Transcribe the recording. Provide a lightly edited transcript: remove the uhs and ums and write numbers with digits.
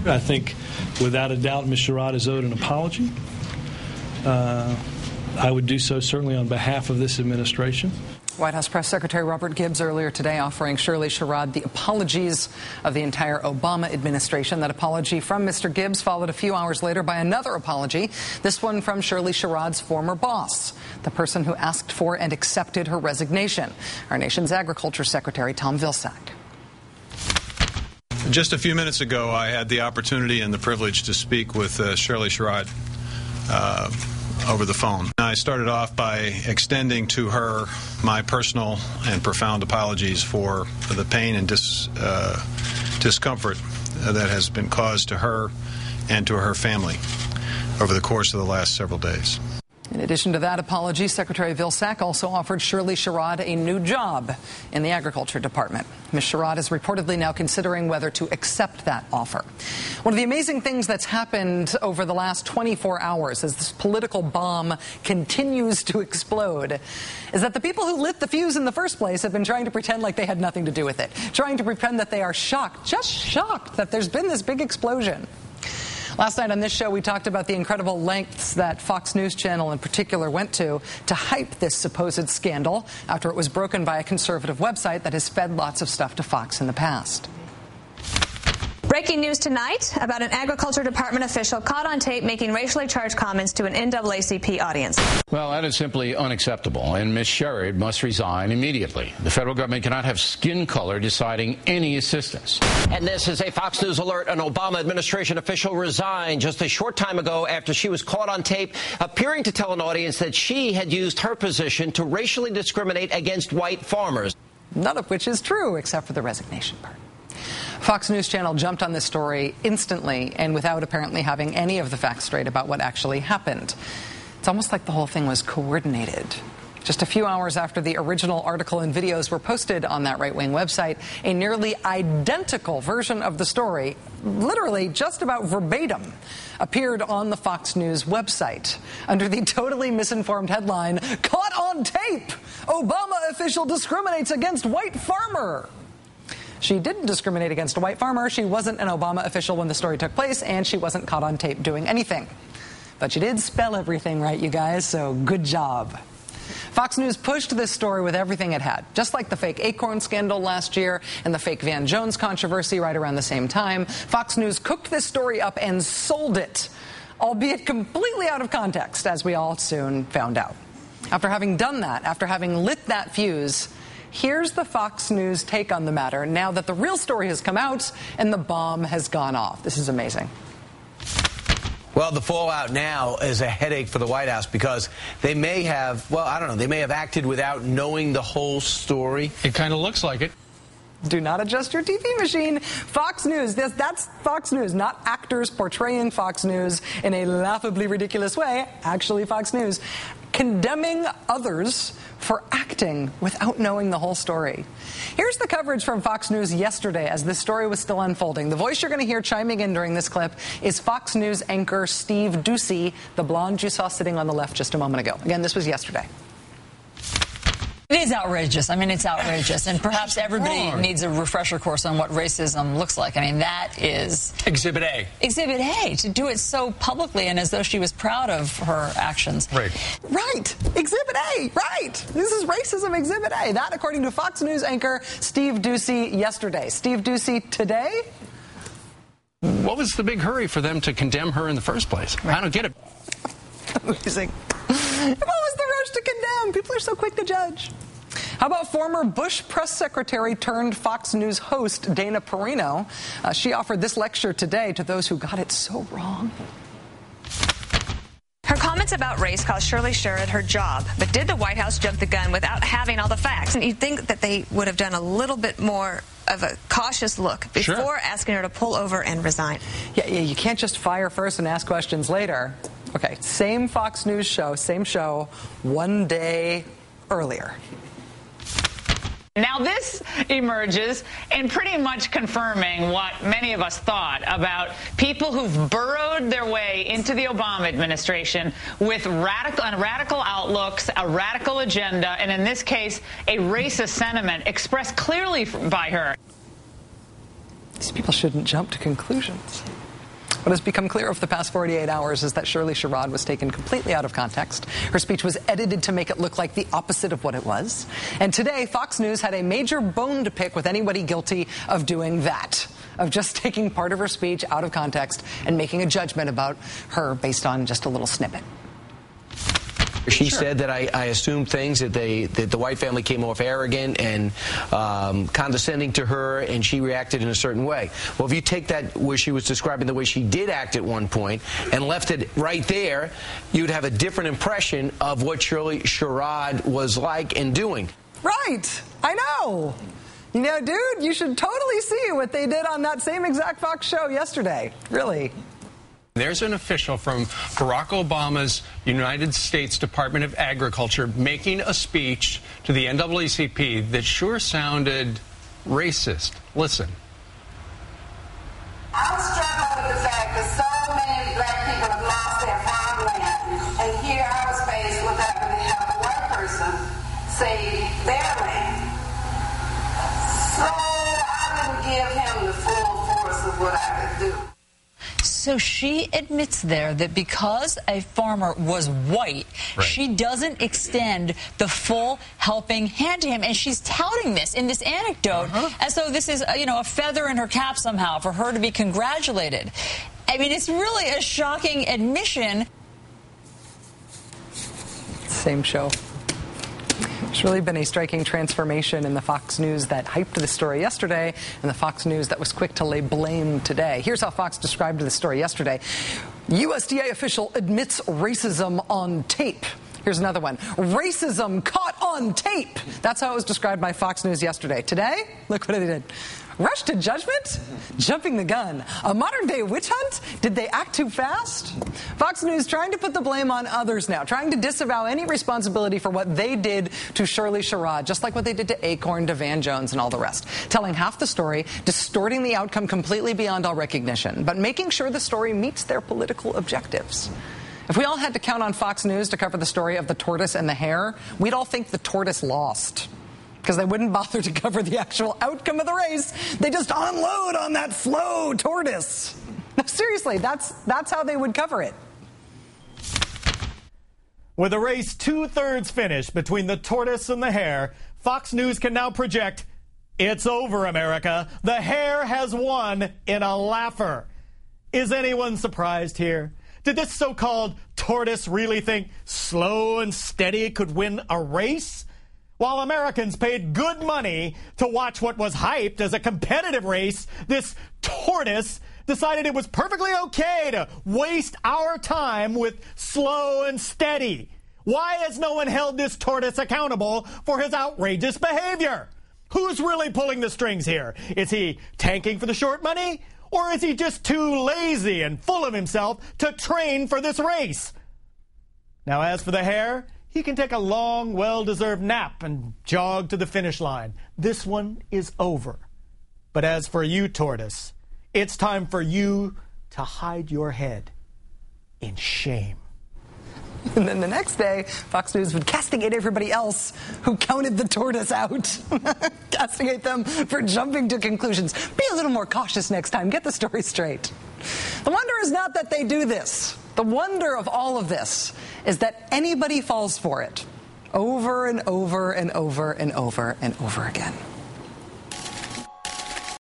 I think, without a doubt, Ms. Sherrod is owed an apology. I would do so certainly on behalf of this administration. White House Press Secretary Robert Gibbs earlier today offering Shirley Sherrod the apologies of the entire Obama administration. That apology from Mr. Gibbs followed a few hours later by another apology, this one from Shirley Sherrod's former boss, the person who asked for and accepted her resignation, our nation's Agriculture Secretary Tom Vilsack. Just a few minutes ago, I had the opportunity and the privilege to speak with Shirley Sherrod over the phone. I started off by extending to her my personal and profound apologies for the pain and discomfort that has been caused to her and to her family over the course of the last several days. In addition to that apology, Secretary Vilsack also offered Shirley Sherrod a new job in the Agriculture Department. Ms. Sherrod is reportedly now considering whether to accept that offer. One of the amazing things that's happened over the last 24 hours as this political bomb continues to explode is that the people who lit the fuse in the first place have been trying to pretend like they had nothing to do with it, trying to pretend that they are shocked, just shocked that there's been this big explosion. Last night on this show, we talked about the incredible lengths that Fox News Channel in particular went to hype this supposed scandal after it was broken by a conservative website that has fed lots of stuff to Fox in the past. Breaking news tonight about an Agriculture Department official caught on tape making racially charged comments to an NAACP audience. Well, that is simply unacceptable, and Ms. Sherrod must resign immediately. The federal government cannot have skin color deciding any assistance. And this is a Fox News alert. An Obama administration official resigned just a short time ago after she was caught on tape appearing to tell an audience that she had used her position to racially discriminate against white farmers. None of which is true, except for the resignation part. Fox News Channel jumped on this story instantly and without apparently having any of the facts straight about what actually happened. It's almost like the whole thing was coordinated. Just a few hours after the original article and videos were posted on that right-wing website, a nearly identical version of the story, literally just about verbatim, appeared on the Fox News website under the totally misinformed headline, "Caught on tape! Obama official discriminates against white farmer." She didn't discriminate against a white farmer. She wasn't an Obama official when the story took place, and she wasn't caught on tape doing anything. But she did spell everything right, you guys, so good job. Fox News pushed this story with everything it had, just like the fake Acorn scandal last year and the fake Van Jones controversy right around the same time. Fox News cooked this story up and sold it, albeit completely out of context, as we all soon found out. After having done that, after having lit that fuse, here's the Fox News take on the matter now that the real story has come out and the bomb has gone off. This is amazing. Well, the fallout now is a headache for the White House because they may have, well, I don't know, they may have acted without knowing the whole story. It kind of looks like it. Do not adjust your TV machine. Fox News, that's Fox News, not actors portraying Fox News in a laughably ridiculous way, actually Fox News, condemning others for acting without knowing the whole story. Here's the coverage from Fox News yesterday as this story was still unfolding. The voice you're going to hear chiming in during this clip is Fox News anchor Steve Doocy, the blonde you saw sitting on the left just a moment ago. Again, this was yesterday. It is outrageous. I mean, it's outrageous. And perhaps everybody needs a refresher course on what racism looks like. I mean, that is... Exhibit A. Exhibit A. To do it so publicly and as though she was proud of her actions. Right. Right. Exhibit A. Right. This is racism Exhibit A. That, according to Fox News anchor Steve Doocy yesterday. Steve Doocy today? What was the big hurry for them to condemn her in the first place? Right. I don't get it. Amazing. What was the rush to condemn? People are so quick to judge. How about former Bush press secretary turned Fox News host Dana Perino? She offered this lecture today to those who got it so wrong. Her comments about race cost Shirley Sherrod her job, but did the White House jump the gun without having all the facts? And you'd think that they would have done a little bit more of a cautious look before asking her to pull over and resign. Yeah, you can't just fire first and ask questions later. Okay, same Fox News show, same show, one day earlier. Now this emerges in pretty much confirming what many of us thought about people who've burrowed their way into the Obama administration with radical outlooks, a radical agenda, and in this case, a racist sentiment expressed clearly by her. These people shouldn't jump to conclusions. What has become clear over the past 48 hours is that Shirley Sherrod was taken completely out of context. Her speech was edited to make it look like the opposite of what it was. And today, Fox News had a major bone to pick with anybody guilty of doing that, of just taking part of her speech out of context and making a judgment about her based on just a little snippet. She said that I assumed things, that the White family came off arrogant and condescending to her, and she reacted in a certain way. Well, if you take that where she was describing the way she did act at one point and left it right there, you'd have a different impression of what Shirley Sherrod was like and doing. Right. I know. You know, dude, you should totally see what they did on that same exact Fox show yesterday. Really. There's an official from Barack Obama's United States Department of Agriculture making a speech to the NAACP that sure sounded racist. Listen. I'm struggling with the fact that so many black people have lost their farmland, and here I was faced with having to have a white person save their land. So I didn't give him the full force of what I could do. So she admits there that because a farmer was white, she doesn't extend the full helping hand to him. And she's touting this in this anecdote as though this is, a feather in her cap somehow for her to be congratulated. I mean, it's really a shocking admission. Same show. There's really been a striking transformation in the Fox News that hyped the story yesterday and the Fox News that was quick to lay blame today. Here's how Fox described the story yesterday. USDA official admits racism on tape. Here's another one. Racism caught on tape. That's how it was described by Fox News yesterday. Today, look what they did. Rush to judgment? Jumping the gun. A modern-day witch hunt? Did they act too fast? Fox News trying to put the blame on others now, trying to disavow any responsibility for what they did to Shirley Sherrod, just like what they did to Acorn, to Van Jones, and all the rest. Telling half the story, distorting the outcome completely beyond all recognition, but making sure the story meets their political objectives. If we all had to count on Fox News to cover the story of the tortoise and the hare, we'd all think the tortoise lost, because they wouldn't bother to cover the actual outcome of the race. They just unload on that slow tortoise. No, seriously, that's how they would cover it. With a race two-thirds finished between the tortoise and the hare, Fox News can now project, it's over, America. The hare has won in a laugher. Is anyone surprised here? Did this so-called tortoise really think slow and steady could win a race? While Americans paid good money to watch what was hyped as a competitive race, this tortoise decided it was perfectly okay to waste our time with slow and steady. Why has no one held this tortoise accountable for his outrageous behavior? Who's really pulling the strings here? Is he tanking for the short money? Or is he just too lazy and full of himself to train for this race? Now, as for the hare, he can take a long, well-deserved nap and jog to the finish line. This one is over. But as for you, tortoise, it's time for you to hide your head in shame. And then the next day, Fox News would castigate everybody else who counted the tortoise out. Castigate them for jumping to conclusions. Be a little more cautious next time. Get the story straight. The wonder is not that they do this. The wonder of all of this is that anybody falls for it over and over and over and over and over again.